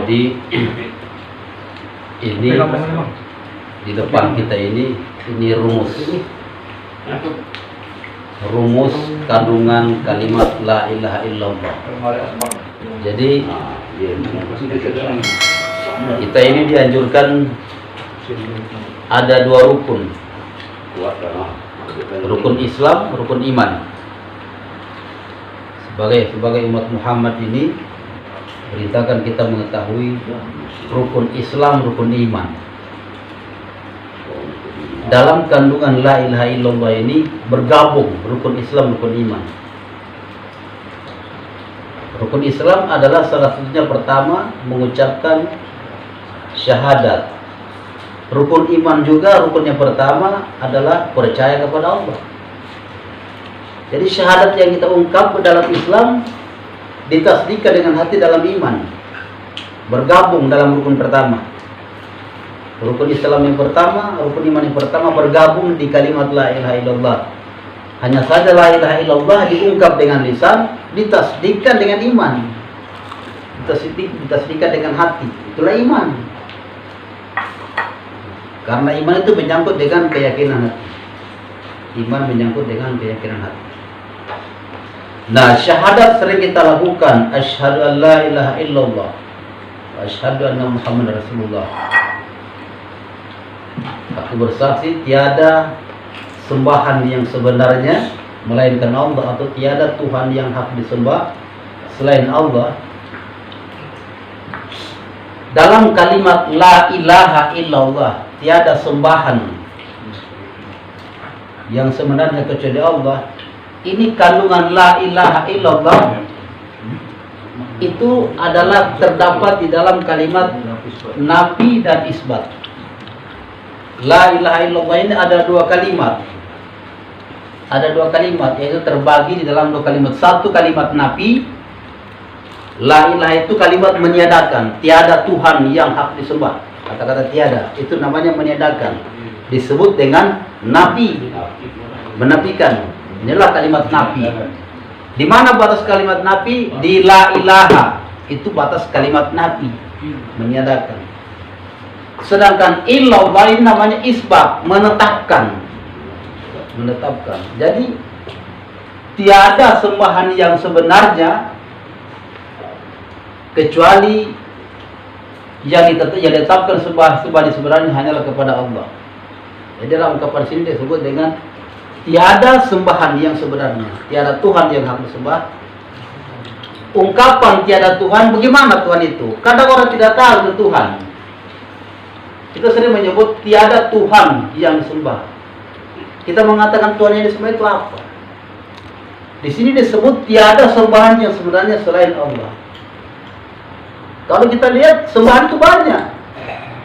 Jadi ini di depan kita ini rumus kandungan kalimat la ilaha illallah. Jadi kita ini dianjurkan ada dua rukun. Rukun Islam, rukun iman. Sebagai umat Muhammad ini perintahkan kita mengetahui rukun Islam, rukun iman. Dalam kandungan la ilaha illallah ini bergabung rukun Islam, rukun iman. Rukun Islam adalah salah satunya pertama mengucapkan syahadat. Rukun iman juga rukun yang pertama adalah percaya kepada Allah. Jadi syahadat yang kita ungkap dalam Islam ditasdikkan dengan hati dalam iman. Bergabung dalam rukun pertama. Rukun Islam yang pertama, rukun iman yang pertama bergabung di kalimat la ilaha illallah. Hanya saja la ilaha illallah diungkap dengan lisan, ditasdikkan dengan iman. Ditasdikkan dengan hati. Itulah iman. Karena iman itu menyangkut dengan keyakinan hati. Iman menyangkut dengan keyakinan hati. Nah, syahadat sering kita lakukan. Asyhadu an la ilaha illallah wa asyhadu anna Muhammadar Rasulullah. Aku bersaksi tiada sembahan yang sebenarnya melainkan Allah, atau tiada Tuhan yang hak disembah selain Allah. Dalam kalimat la ilaha illallah, tiada sembahan yang sebenarnya kecuali Allah. Ini kandungan la ilaha illallah itu adalah terdapat di dalam kalimat nafi dan isbat. La ilaha illallah ini ada dua kalimat. Ada dua kalimat, yaitu terbagi di dalam dua kalimat. Satu kalimat nafi. La ilaha itu kalimat meniadakan, tiada Tuhan yang hak disembah. Kata-kata tiada itu namanya meniadakan. Disebut dengan nafi, menafikan. Inilah kalimat nafi. Di mana batas kalimat nafi? Di la ilaha. Itu batas kalimat nafi, meniadakan. Sedangkan illallah ini namanya isbat, menetapkan. Menetapkan. Jadi tiada sembahan yang sebenarnya kecuali yang ditetapkan sembahan sebenarnya hanyalah kepada Allah. Jadi dalam ungkapan sini disebut dengan tiada sembahan yang sebenarnya, tiada Tuhan yang hak disembah. Ungkapan tiada Tuhan, bagaimana Tuhan itu? Kadang orang tidak tahu itu Tuhan. Kita sering menyebut tiada Tuhan yang disembah. Kita mengatakan Tuhan yang disembah itu apa? Di sini disebut tiada sembahan yang sebenarnya selain Allah. Kalau kita lihat sembahan itu banyak.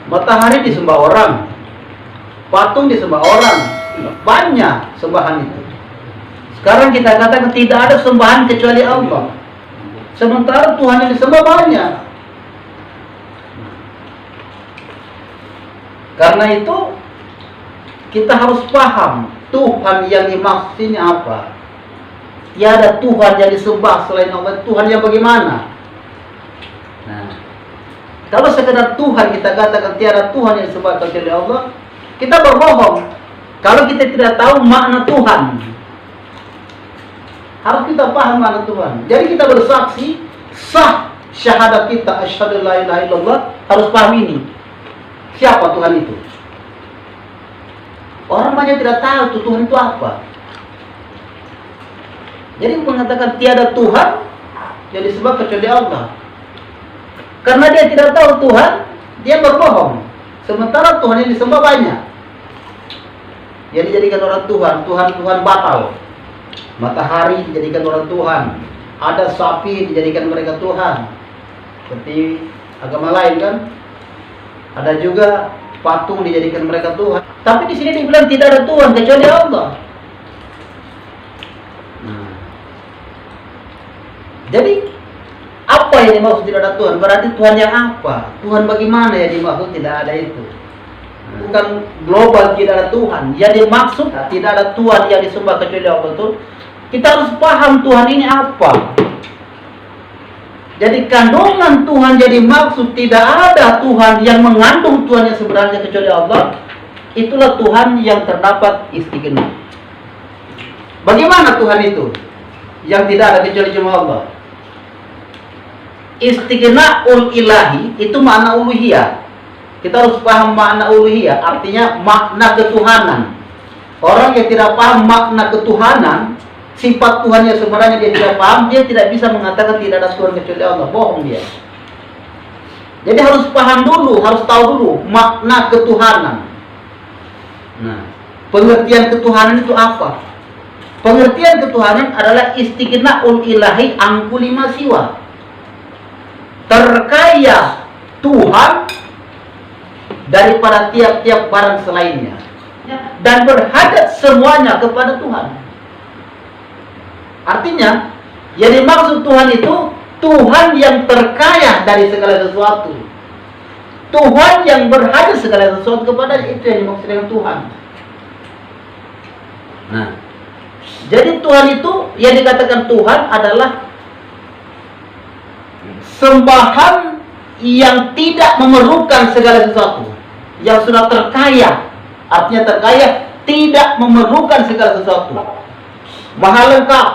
Matahari disembah orang, patung disembah orang, banyak sembahan itu. Sekarang kita katakan tidak ada sembahan kecuali Allah. Sementara Tuhan yang disembah banyak. Karena itu kita harus paham Tuhan yang dimaksud ini apa. Tiada Tuhan yang disembah selain Allah. Tuhan yang bagaimana? Nah, kalau sekedar Tuhan kita katakan tiada Tuhan yang disembah kecuali Allah, kita berbohong. Kalau kita tidak tahu makna Tuhan, harus kita paham makna Tuhan. Jadi kita bersaksi, sah syahadat kita asyhadu la ilaha illallah, harus paham ini. Siapa Tuhan itu? Orang banyak tidak tahu tuh Tuhan itu apa. Jadi mengatakan tiada Tuhan yang disembah kecuali Allah. Karena dia tidak tahu Tuhan, dia berbohong. Sementara Tuhan yang disembah banyak. Yang dijadikan orang Tuhan, Tuhan batal. Matahari dijadikan orang Tuhan. Ada sapi dijadikan mereka Tuhan. Seperti agama lain kan. Ada juga patung dijadikan mereka Tuhan. Tapi di sini dibilang tidak ada Tuhan kecuali Allah. Nah. Jadi apa yang dimaksud tidak ada Tuhan? Berarti Tuhan yang apa? Tuhan bagaimana yang dimaksud tidak ada itu? Bukan global tidak ada Tuhan. Yang dimaksud tidak ada Tuhan yang disembah kecuali Allah itu. Kita harus paham Tuhan ini apa. Jadi kandungan Tuhan jadi maksud, tidak ada Tuhan yang mengandung Tuhan yang sebenarnya kecuali Allah. Itulah Tuhan yang terdapat istighna. Bagaimana Tuhan itu yang tidak ada kecuali cuma Allah? Istighna'ul ilahi itu makna uluhiyah. Kita harus paham makna uluhiyah, artinya makna ketuhanan. Orang yang tidak paham makna ketuhanan, sifat Tuhan yang sebenarnya dia tidak paham, dia tidak bisa mengatakan tidak ada Tuhan kecuali Allah. Bohong dia. Jadi harus paham dulu, harus tahu dulu makna ketuhanan. Nah, pengertian ketuhanan itu apa? Pengertian ketuhanan adalah istighna'ul ilahi angkuli ma siwa. Terkaya Tuhan daripada tiap-tiap barang selainnya, dan berhajat semuanya kepada Tuhan. Artinya, yang dimaksud Tuhan itu Tuhan yang terkaya dari segala sesuatu, Tuhan yang berhajat segala sesuatu kepada, itu yang dimaksud dengan Tuhan. Nah, jadi Tuhan itu yang dikatakan Tuhan adalah sembahan yang tidak memerlukan segala sesuatu, yang sudah terkaya. Artinya terkaya, tidak memerlukan segala sesuatu, maha lengkap,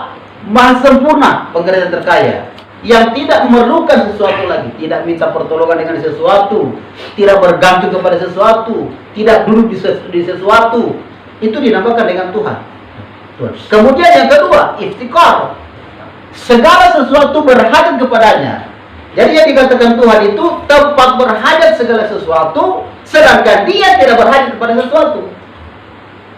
maha sempurna, pengertian terkaya, yang tidak memerlukan sesuatu lagi, tidak minta pertolongan dengan sesuatu, tidak bergantung kepada sesuatu, tidak duduk di sesuatu. Itu dinamakan dengan Tuhan. Kemudian yang kedua, iftikar, segala sesuatu berhajat kepadanya. Jadi yang dikatakan Tuhan itu tempat berhajat segala sesuatu, sedangkan dia tidak berhajat kepada sesuatu.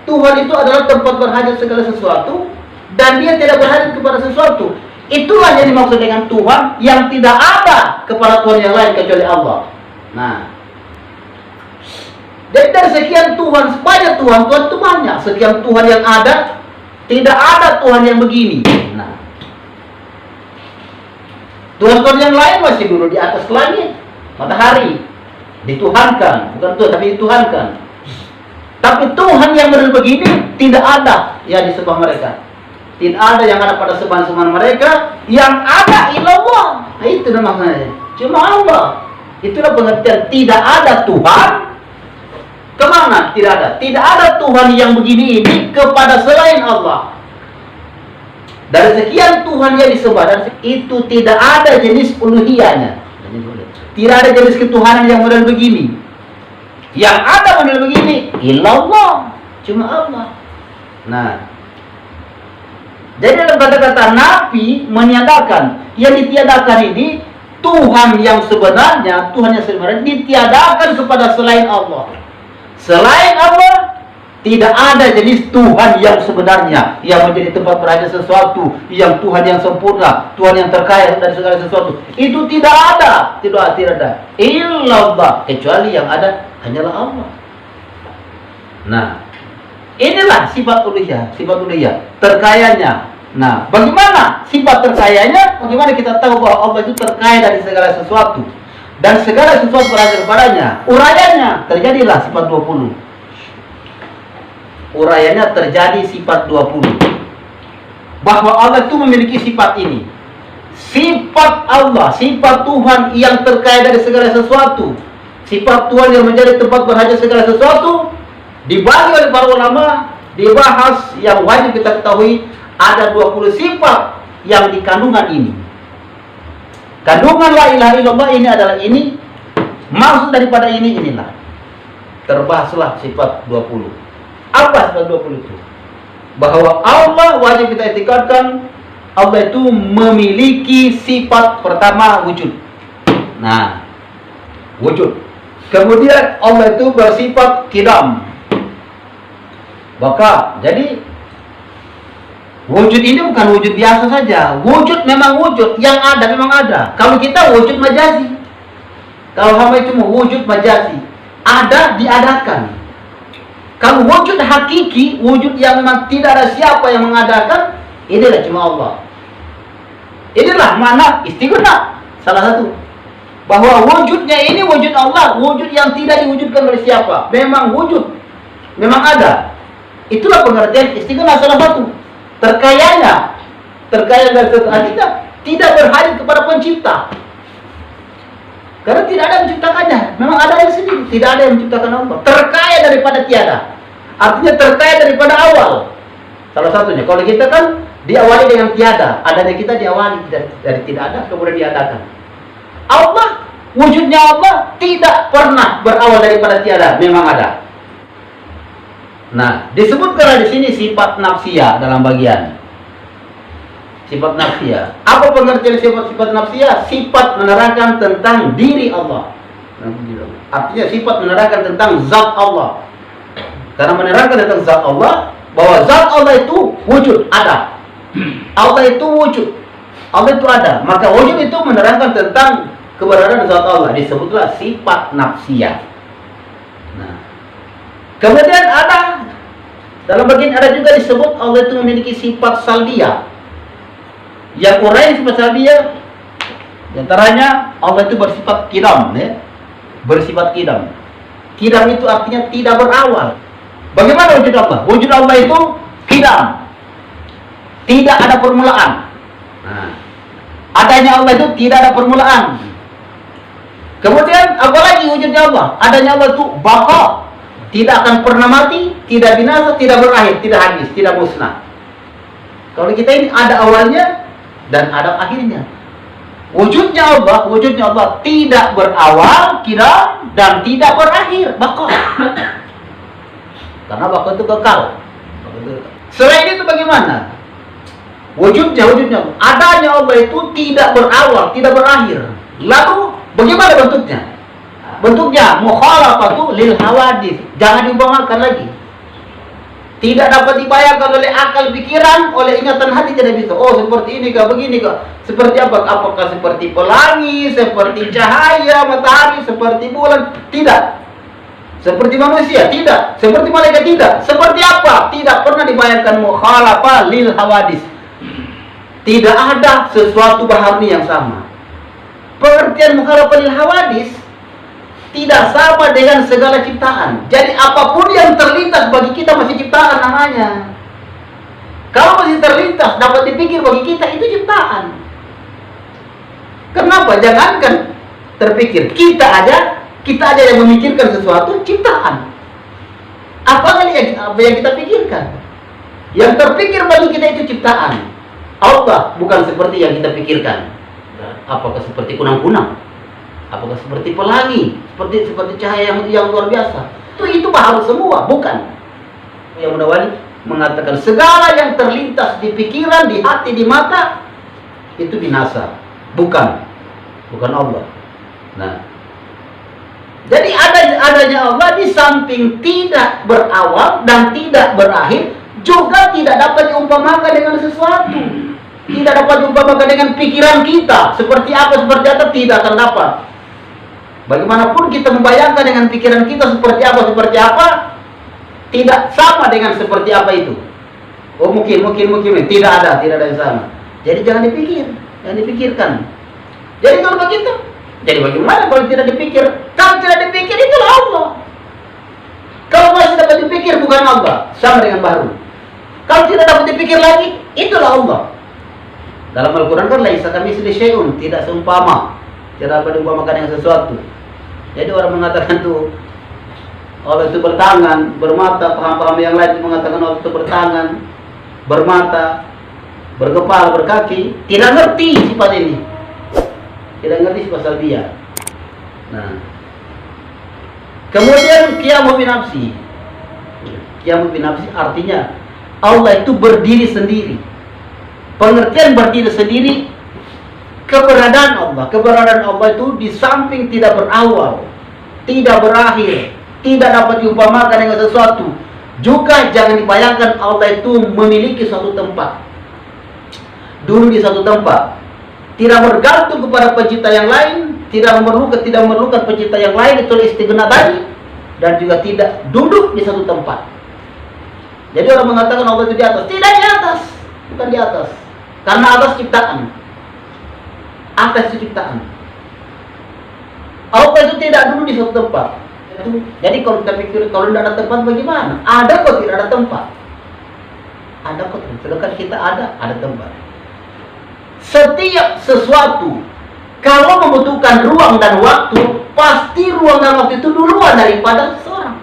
Tuhan itu adalah tempat berhajat segala sesuatu, dan dia tidak berhajat kepada sesuatu. Itulah yang dimaksud dengan Tuhan yang tidak ada kepada Tuhan yang lain kecuali Allah. Nah, dari sekian Tuhan, sebanyak Tuhan itu banyak. Sekian Tuhan yang ada, tidak ada Tuhan yang begini. Nah, Tuhan-Tuhan yang lain masih dulu di atas langit, matahari, dituhankan, bukan Tuhan tapi dituhankan. Tapi Tuhan yang benar begini tidak ada yang disembah mereka. Tidak ada yang ada pada sembahan-sembahan mereka. Yang ada ilallah. Nah, itu namanya. Cuma Allah. Itulah pengertian tidak ada Tuhan. Kemana? Tidak ada. Tidak ada Tuhan yang begini ini kepada selain Allah. Dari sekian Tuhan yang disembah, dan itu tidak ada jenis uluhiyahnya. Tidak ada jenis ketuhanan yang model begini. Yang ada model begini, illallah, cuma Allah. Nah, jadi dalam kata-kata Nabi menyatakan, yang ditiadakan ini Tuhan yang sebenarnya, Tuhan yang sebenarnya ditiadakan kepada selain Allah. Selain Allah, tidak ada jenis Tuhan yang sebenarnya yang menjadi tempat berhajat sesuatu, yang Tuhan yang sempurna, Tuhan yang terkaya dari segala sesuatu. Itu tidak ada, tidak ada. Illallah, kecuali yang ada hanyalah Allah. Nah, inilah sifat uluhiyah, terkayanya. Nah, bagaimana sifat terkayanya? Bagaimana kita tahu bahwa Allah itu terkaya dari segala sesuatu dan segala sesuatu berada kepadanya? Urayanya terjadilah sifat 20. Urayanya terjadi sifat 20. Bahwa Allah itu memiliki sifat ini. Sifat Allah, sifat Tuhan yang terkaya dari segala sesuatu. Sifat Tuhan yang menjadi tempat berhajat segala sesuatu. Dibagi oleh para ulama, dibahas yang wajib kita ketahui. Ada 20 sifat yang di kandungan ini. Kandungan la ilaha illallah ini adalah ini. Maksud daripada ini inilah. Terbahaslah sifat 20. Apa sifat 20 itu? Bahwa Allah wajib kita etikatkan, Allah itu memiliki sifat pertama wujud. Nah, wujud. Kemudian Allah itu bersifat qidam. Maka jadi wujud ini bukan wujud biasa saja. Wujud memang wujud, yang ada memang ada. Kalau kita wujud majazi. Kalau hamba itu wujud majazi, ada diadakan. Kalau wujud hakiki, wujud yang memang tidak ada siapa yang mengadakan, inilah cuma Allah. Inilah mana istighna, salah satu. Bahwa wujudnya ini wujud Allah, wujud yang tidak diwujudkan oleh siapa. Memang wujud, memang ada. Itulah pengertian istighna salah satu. Terkayanya, terkaya dari sesuatu, tidak berhadir kepada pencipta. Karena tidak ada yang menciptakannya, memang ada yang sendiri, tidak ada yang menciptakan Allah. Terkaya daripada tiada, artinya terkaya daripada awal. Salah satunya, kalau kita kan diawali dengan tiada, adanya kita diawali dari tidak ada, kemudian diadakan. Allah, wujudnya Allah tidak pernah berawal daripada tiada, memang ada. Nah, disebutkan di sini sifat nafsiyah dalam bagian sifat nafsiyah. Apa pengertian sifat nafsiyah? Sifat menerangkan tentang diri Allah. Artinya sifat menerangkan tentang zat Allah. Karena menerangkan tentang zat Allah, bahwa zat Allah itu wujud, ada. Allah itu wujud, Allah itu ada. Maka wujud itu menerangkan tentang keberadaan zat Allah. Disebutlah sifat nafsiyah. Nah, kemudian ada dalam bagian ada juga disebut Allah itu memiliki sifat salbiyah. Yang uraian sifat salbiyah, diantaranya Allah itu bersifat qidam, ya, bersifat qidam. Qidam itu artinya tidak berawal. Bagaimana wujud Allah? Wujud Allah itu qidam, tidak ada permulaan. Nah, adanya Allah itu tidak ada permulaan. Kemudian apalagi wujudnya Allah? Adanya Allah itu baqa, tidak akan pernah mati, tidak binasa, tidak berakhir, tidak habis, tidak musnah. Kalau kita ini ada awalnya dan ada akhirnya. Wujudnya Allah tidak berawal, qidam, dan tidak berakhir, baqa. Karena baqa itu kekal. Selain itu bagaimana? Wujudnya adanya Allah itu tidak berawal, tidak berakhir. Lalu bagaimana bentuknya? Bentuknya mukhalafatu lil hawadits. Jangan diumpamakan lagi. Tidak dapat dibayangkan oleh akal pikiran, oleh ingatan hati, tidak bisa. Oh, seperti ini kah, begini kah? Seperti apa? Apakah seperti pelangi, seperti cahaya matahari, seperti bulan? Tidak. Seperti manusia? Tidak. Seperti malaikat? Tidak. Seperti apa? Tidak pernah dibayangkan mukhalafah lil hawadits. Tidak ada sesuatu baharni yang sama. Pengertian mukhalafah lil hawadits tidak sama dengan segala ciptaan. Jadi apapun yang terlintas bagi kita masih ciptaan namanya. Kalau masih terlintas dapat dipikir bagi kita, itu ciptaan. Kenapa? Jangankan terpikir, kita aja yang memikirkan sesuatu, ciptaan. Apa yang kita pikirkan? Yang terpikir bagi kita itu ciptaan. Allah bukan seperti yang kita pikirkan. Apakah seperti kunang-kunang? Apakah seperti pelangi, seperti cahaya yang luar biasa? Itu baharu semua, bukan. Yang Munawwari mengatakan segala yang terlintas di pikiran, di hati, di mata itu binasa, bukan Allah. Nah, jadi adanya Allah di samping tidak berawal dan tidak berakhir, juga tidak dapat diumpamakan dengan sesuatu. Tidak dapat diumpamakan dengan pikiran kita. Seperti apa, tidak akan dapat. Bagaimanapun kita membayangkan dengan pikiran kita seperti apa, tidak sama dengan seperti apa itu. Oh mungkin tidak ada yang sama. Jadi jangan dipikirkan. Jadi kalau begitu, jadi bagaimana kalau tidak dipikir? Kalau tidak dipikir itulah Allah. Kalau masih dapat dipikir bukan Allah, sama dengan baru. Kalau tidak dapat dipikir lagi, itulah Allah. Dalam Al-Quran kan laisa kamitslihi syai'un, tidak seumpama, tidak dapat diumpamakan dengan sesuatu. Jadi orang mengatakan tuh Allah itu bertangan, bermata, paham-paham yang lain mengatakan Allah itu bertangan, bermata, berkepala, berkaki, tidak ngerti sifat ini. Tidak ngerti sifat salbiyah. Nah, kemudian qiyamu binafsi. Qiyamu binafsi artinya Allah itu berdiri sendiri. Pengertian berdiri sendiri, keberadaan Allah itu di samping tidak berawal, tidak berakhir, tidak dapat diumpamakan dengan sesuatu. Juga jangan dibayangkan Allah itu memiliki suatu tempat, duduk di satu tempat, tidak bergantung kepada pencipta yang lain, tidak memerlukan pencipta yang lain, itu istighna tadi, dan juga tidak duduk di satu tempat. Jadi orang mengatakan Allah itu di atas, tidak di atas, bukan di atas, karena atas ciptaan. Atas ciptaan. Allah itu tidak dulu di suatu tempat. Jadi kalau kita pikir kalau tidak ada tempat bagaimana? Ada kok, tidak ada tempat. Ada kok. Sedangkan kita ada tempat. Setiap sesuatu kalau membutuhkan ruang dan waktu, pasti ruang dan waktu itu duluan daripada seseorang.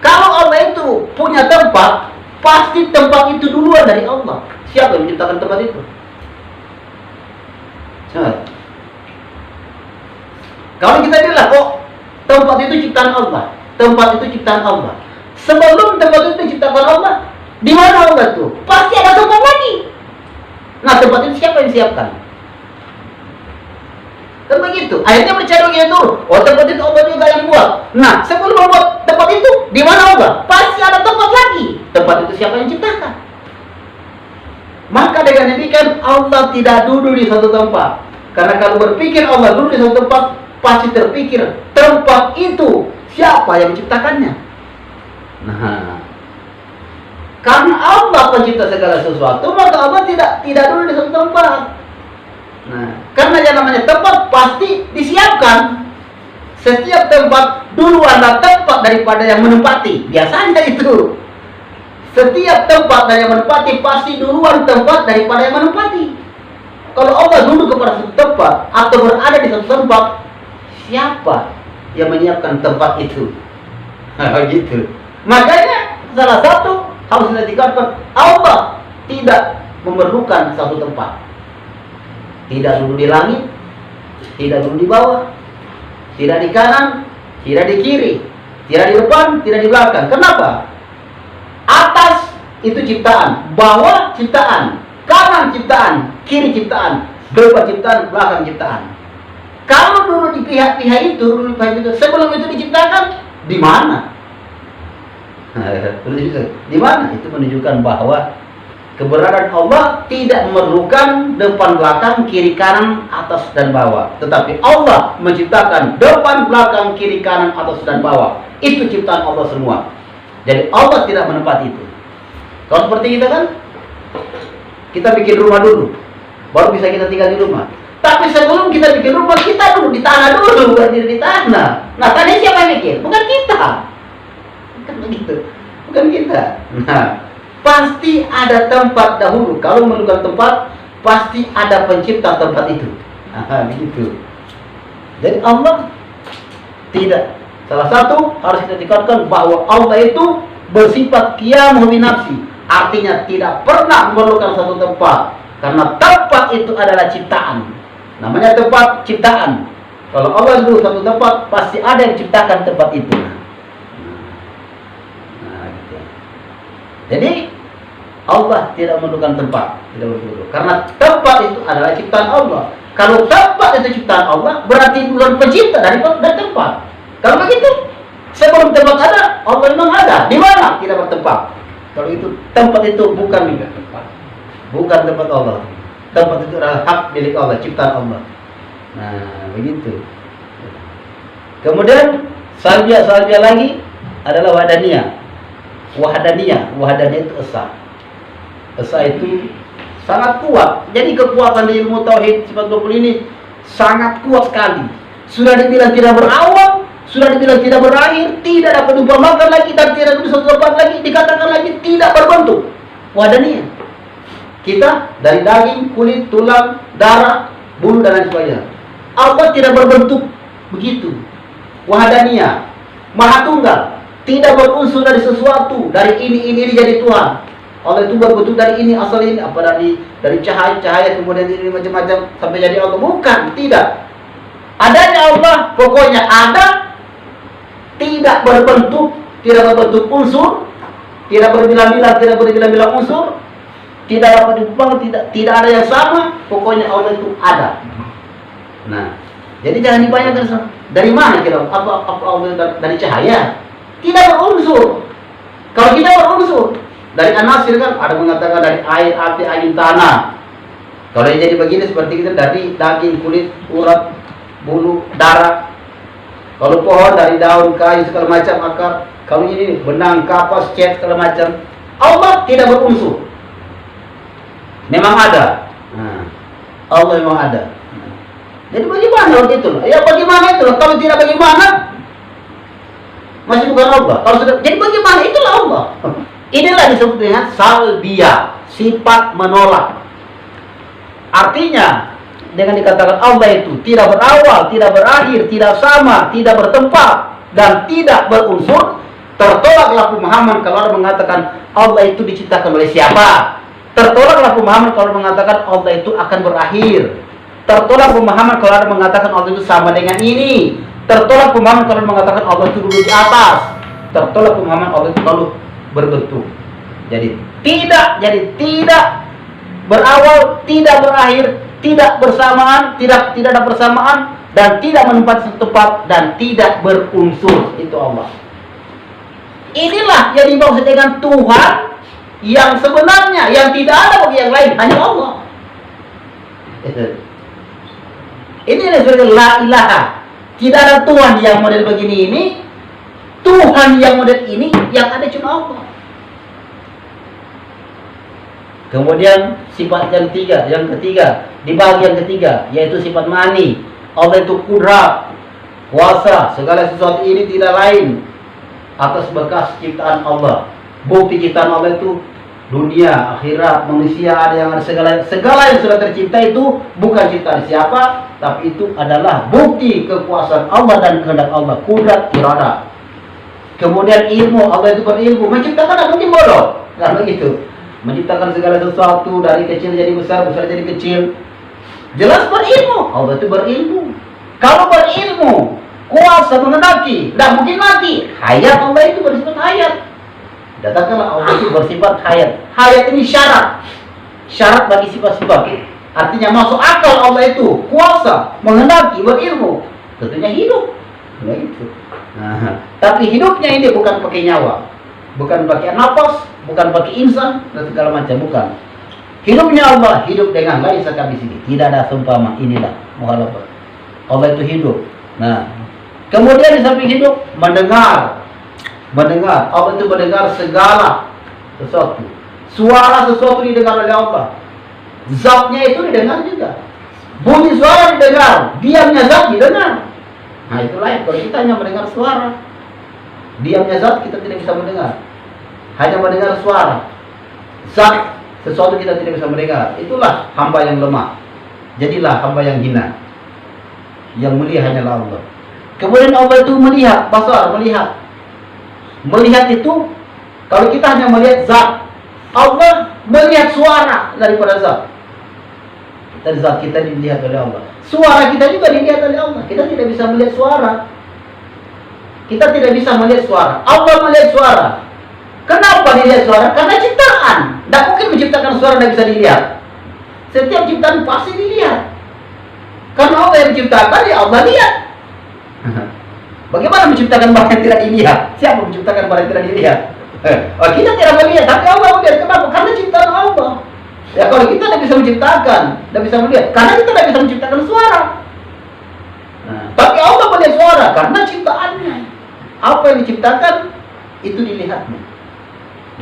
Kalau Allah itu punya tempat, pasti tempat itu duluan dari Allah. Siapa yang menciptakan tempat itu? Kalau kita bilang, oh tempat itu ciptaan Allah, tempat itu ciptaan Allah. Sebelum tempat itu diciptakan Allah, di mana Allah itu? Pasti ada tempat lagi. Nah, tempat itu siapa yang siapkan? Kan begitu. Akhirnya percaya begitu. Oh, tempat itu Allah juga yang buat. Nah, sebelum membuat tempat itu, di mana Allah? Pasti ada tempat lagi. Tempat itu siapa yang ciptakan? Maka dengan demikian Allah tidak duduk di satu tempat. Karena kalau berpikir Allah duduk di satu tempat, pasti terpikir tempat itu siapa yang menciptakannya. Nah, karena Allah pencipta segala sesuatu, maka Allah tidak duduk di satu tempat. Nah, karena yang namanya tempat pasti disiapkan. Setiap tempat duluan tempat daripada yang menempati. Biasanya itu. Setiap tempat dari yang menempati pasti duluan tempat daripada yang menempati. Kalau Allah duduk kepada satu tempat atau berada di satu tempat, siapa yang menyiapkan tempat itu? Gitu. Makanya salah satu harus kita dikatakan Allah tidak memerlukan satu tempat. Tidak dulu di langit, tidak dulu di bawah, tidak di kanan, tidak di kiri, tidak di depan, tidak di belakang. Kenapa? Atas itu ciptaan, bawah ciptaan, kanan ciptaan, kiri ciptaan, depan ciptaan, belakang ciptaan. Kalau dulu di pihak-pihak itu, sebelum itu diciptakan, di mana? Di mana? Itu menunjukkan bahwa keberadaan Allah tidak memerlukan depan belakang, kiri kanan, atas dan bawah. Tetapi Allah menciptakan depan belakang, kiri kanan, atas dan bawah. Itu ciptaan Allah semua. Jadi Allah tidak menempati itu. Kalau seperti kita kan, kita bikin rumah dulu, baru bisa kita tinggal di rumah. Tapi sebelum kita bikin rumah, kita dulu di tanah dulu, bukan di tanah. Nah, tadi siapa yang bikin? Bukan kita. Bukan begitu. Bukan kita. Nah, pasti ada tempat dahulu. Kalau memerlukan tempat, pasti ada pencipta tempat itu. Nah, begitu. Jadi Allah tidak. Salah satu harus kita dikatakan bahwa Allah itu bersifat qiyamuh bi nafsi. Artinya tidak pernah memerlukan satu tempat. Karena tempat itu adalah ciptaan. Namanya tempat ciptaan. Kalau Allah dulu satu tempat, pasti ada yang ciptakan tempat itu. Nah, gitu. Jadi Allah tidak memerlukan tempat, tidak perlu. Karena tempat itu adalah ciptaan Allah. Kalau tempat itu ciptaan Allah, berarti bukan pencipta dari tempat. Kalau begitu, sebelum tempat ada, Allah memang ada. Di mana? Tidak bertempat. Kalau itu tempat itu bukan tempat, bukan tempat Allah. Tempat itu adalah hak milik Allah, ciptaan Allah. Nah, begitu. Kemudian salbiyah lagi adalah wahdaniyah. Wahdaniyah itu esa. Esa itu sangat kuat. Jadi kekuatan di ilmu tauhid sifat 20 ini sangat kuat sekali. Sudah dibilang tidak berawal, sudah dibilang tidak berakhir, tidak dapat diumpamakan lagi, dan tidak bisa tempat lagi, dikatakan lagi tidak berbentuk. Wahdaniyah. Kita dari daging, kulit, tulang, darah, bulu dan lain sebagainya. Allah tidak berbentuk begitu. Wahdaniyah, Maha Tunggal, tidak berunsur dari sesuatu, dari ini jadi Tuhan. Allah itu berbentuk dari ini, asal ini, apa dari cahaya, kemudian ini macam-macam sampai jadi Allah. Bukan, tidak. Adanya Allah, pokoknya ada, tidak berbentuk unsur, tidak berbilang-bilang unsur, tidak dapat diumpamakan, tidak ada yang sama, pokoknya Allah itu ada. Nah, jadi jangan dibayangkan dari mana kira apa Allah dari cahaya, tidak berunsur. Kalau kita berunsur dari anasir kan ada mengatakan dari air, api, angin, tanah. Kalau yang jadi begini seperti kita dari daging, kulit, urat, bulu, darah. Kalau pohon dari daun, kayu, segala macam akar. Kalau ini benang, kapas, cat, segala macam. Allah tidak berunsur. Memang ada. Nah, Allah memang ada. Jadi bagaimana itu? Ya bagaimana itu? Kalau tidak bagaimana? Masih bukan Allah. Kalau sudah, jadi bagaimana? Itulah Allah. Inilah disebut dengan salbiyah, sifat menolak. Artinya dengan dikatakan Allah itu tidak berawal, tidak berakhir, tidak sama, tidak bertempat, dan tidak berunsur, tertolaklah pemahaman kalau orang mengatakan Allah itu diciptakan oleh siapa. Tertolaklah pemahaman kalau mengatakan Allah itu akan berakhir. Tertolak pemahaman kalau orang mengatakan Allah itu sama dengan ini. Tertolak pemahaman kalau mengatakan Allah itu duduk di atas. Tertolak pemahaman Allah itu kalau berbentuk. Jadi tidak berawal, tidak berakhir, tidak bersamaan, tidak ada bersamaan, dan tidak menempati satu tempat, dan tidak berunsur. Itu Allah. Inilah yang dimaksud dengan Tuhan yang sebenarnya, yang tidak ada bagi yang lain, hanya Allah. Ini yang disebut la ilaha. Tidak ada Tuhan yang model begini ini, Tuhan yang model ini, yang ada cuma Allah. Kemudian sifat yang ketiga, di bagian ketiga, yaitu sifat mani. Allah itu kudrat, kuasa, segala sesuatu ini tidak lain atas bekas ciptaan Allah. Bukti ciptaan Allah itu dunia, akhirat, manusia, ada yang ada segala yang sudah tercipta itu bukan ciptaan siapa, tapi itu adalah bukti kekuasaan Allah dan kehendak Allah, kudrat, irada. Kemudian ilmu, Allah itu berilmu, menciptakan apa mungkin bodoh, kan begitu. Menciptakan segala sesuatu dari kecil jadi besar, besar jadi kecil. Jelas berilmu, Allah itu berilmu. Kalau berilmu, kuasa mengendaki, tidak mungkin mati. Hayat, Allah itu bersifat hayat. Datangkanlah Allah itu bersifat hayat. Hayat ini syarat bagi sifat-sifat. Artinya masuk akal Allah itu kuasa, mengendaki, berilmu. Tentunya hidup. Nah, itu. Nah, tapi hidupnya ini bukan pakai nyawa, bukan pakai nafas, bukan pakai insan dan segala macam, bukan. Hidupnya Allah hidup dengan laisa kamitslihi. Tidak ada seumpama. Inilah muhalafat. Allah itu hidup. Nah, kemudian di samping hidup, mendengar. Allah itu mendengar segala sesuatu. Suara sesuatu didengar oleh Allah. Zatnya itu didengar juga. Bunyi suara didengar, diamnya zat didengar. Nah, itu lain. Kalau kita hanya mendengar suara, diamnya zat kita tidak bisa mendengar. Hanya mendengar suara. Zat sesuatu kita tidak bisa mendengar. Itulah hamba yang lemah. Jadilah hamba yang hina. Yang mulia hanyalah Allah. Kemudian Allah itu melihat, basar, melihat. Melihat itu, kalau kita hanya melihat zat, Allah melihat suara daripada zat. Dan zat kita dilihat oleh Allah. Suara kita juga dilihat oleh Allah. Kita tidak bisa melihat suara. Kita tidak bisa melihat suara. Allah melihat suara. Kenapa dilihat suara? Karena ciptaan. Tidak mungkin menciptakan suara tidak bisa dilihat. Setiap ciptaan pasti dilihat. Karena Allah yang menciptakan, ya Allah lihat. Bagaimana menciptakan barang yang tidak dilihat? Siapa menciptakan barang yang tidak dilihat? Kita tidak melihat, tapi Allah melihat. Kenapa? Karena ciptaan Allah. Ya kalau kita tidak bisa menciptakan, tidak bisa melihat, karena kita tidak bisa menciptakan suara. Nah, tapi Allah melihat suara karena ciptaannya. Apa yang diciptakan itu dilihatnya.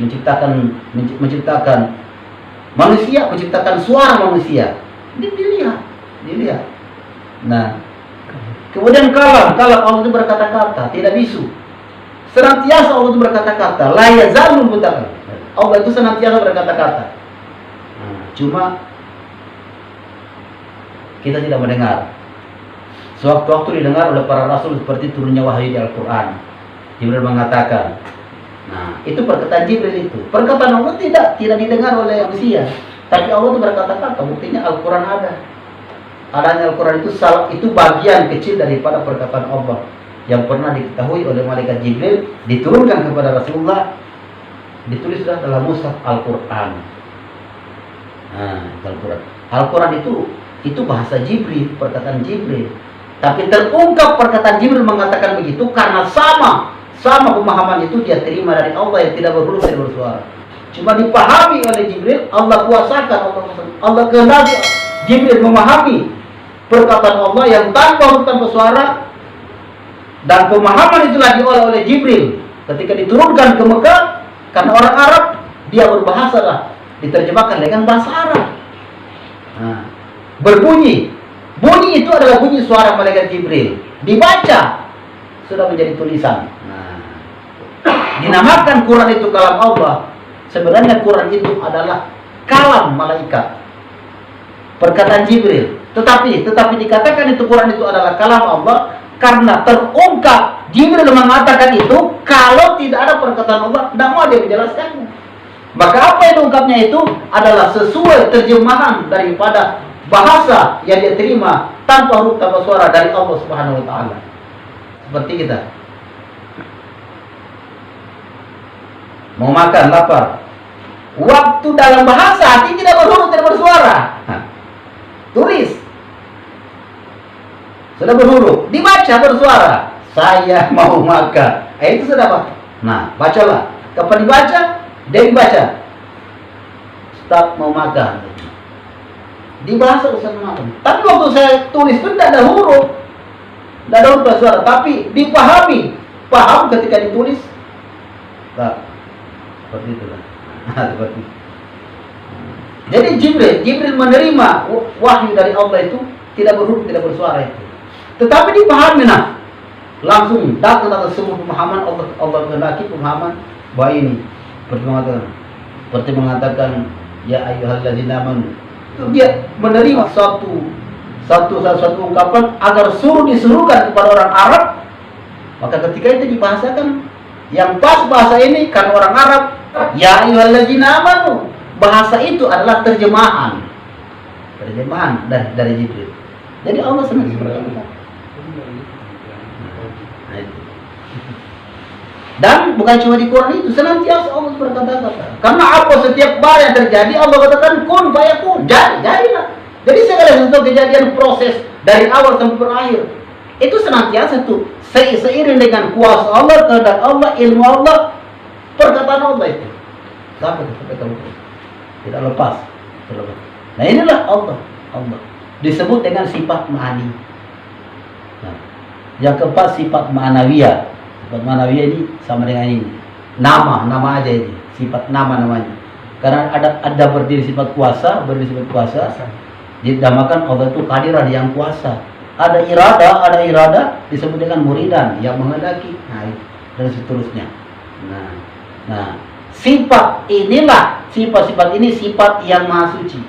Menciptakan manusia, menciptakan suara manusia. Dilihat. Nah, kemudian kalam Allah itu berkata-kata, tidak bisu. Senantiasa Allah itu berkata-kata, la yazalul mutakallim. Allah itu senantiasa berkata-kata. Cuma kita tidak mendengar. Sewaktu-waktu didengar oleh para rasul seperti turunnya wahyu di Al-Quran. Jibril mengatakan. Nah, itu perkataan Jibril itu. Perkataan Allah tidak didengar oleh manusia. Tapi Allah itu berkata-kata. Buktinya Al-Quran ada. Adanya Al-Quran itu bagian kecil daripada perkataan Allah yang pernah diketahui oleh malaikat Jibril, diturunkan kepada Rasulullah, ditulis sudah dalam mushaf Al-Quran. Nah, Al-Quran itu bahasa Jibril, perkataan Jibril. Tapi terungkap perkataan Jibril mengatakan begitu karena sama pemahaman itu dia terima dari Allah yang tidak berhuruf dan bersuara. Cuma dipahami oleh Jibril, Allah kuasakan, Allah kehendaki Jibril memahami perkataan Allah yang tanpa huruf tanpa suara, dan pemahaman itulah diolah oleh Jibril ketika diturunkan ke Mekah. Karena orang Arab dia berbahasa lah, diterjemahkan dengan bahasa Arab. Nah, bunyi itu adalah bunyi suara malaikat Jibril. Dibaca sudah menjadi tulisan. Nah, dinamakan Quran itu kalam Allah. Sebenarnya Quran itu adalah kalam malaikat. perkataan Jibril. Tetapi dikatakan itu Quran itu adalah kalam Allah karena terungkap Jibril mengatakan itu kalau tidak ada perkataan Allah, tidak mau dia menjelaskannya. Maka apa yang diungkapnya itu adalah sesuai terjemahan daripada bahasa yang dia terima tanpa huruf tanpa suara dari Allah Subhanahu wa taala. Seperti kita mau makan lapar, waktu dalam bahasa hati tidak berhuruf tidak bersuara. Tulis sudah berhuruf, dibaca bersuara. Saya mau makan. Itu sudah apa? Nah, bacalah. Kapan dibaca? Dia dibaca. Ustaz mau makan. Dibahasa Ustaz mau makan. Tapi waktu saya tulis itu tidak ada huruf. Tidak ada huruf suara, tapi dipahami. Paham ketika ditulis. Nah, seperti itulah. Seperti itu. Jadi Jibril menerima wahyu dari Allah itu tidak berhuruf, tidak bersuara itu. Tetapi dipahami langsung datang semua pemahaman Allah kehendaki pemahaman bahwa ini seperti mengatakan ya ayyuhalladzina amanu. Itu dia menerima satu ungkapan agar disuruhkan kepada orang Arab. Maka ketika itu dibahasakan yang pas bahasa ini kan orang Arab ya ayyuhalladzina amanu. Bahasa itu adalah terjemahan dari Jibril. Jadi Allah senang berkata. Dan bukan cuma di Quran itu, senantiasa Allah berkata-kata. Karena apa setiap bar yang terjadi Allah katakan kun fayakun, jadilah. Jadi segala sesuatu kejadian proses dari awal sampai berakhir itu senantiasa tuh seiring dengan kuasa Allah, kehendak Allah, ilmu Allah, perkataan Allah itu. Sampai tidak lepas. Nah inilah Allah disebut dengan sifat ma'ani. Nah, yang keempat sifat ma'nawiyah. Sifat ma'nawiyah ini sama dengan ini. Nama aja ini. Sifat namanya. Karena ada berdiri sifat kuasa, dinamakan Allah itu kehadiran yang kuasa. Ada irada disebut dengan muridan yang menghendaki. Nah, dan seterusnya. Nah, sifat ini sifat yang maha suci.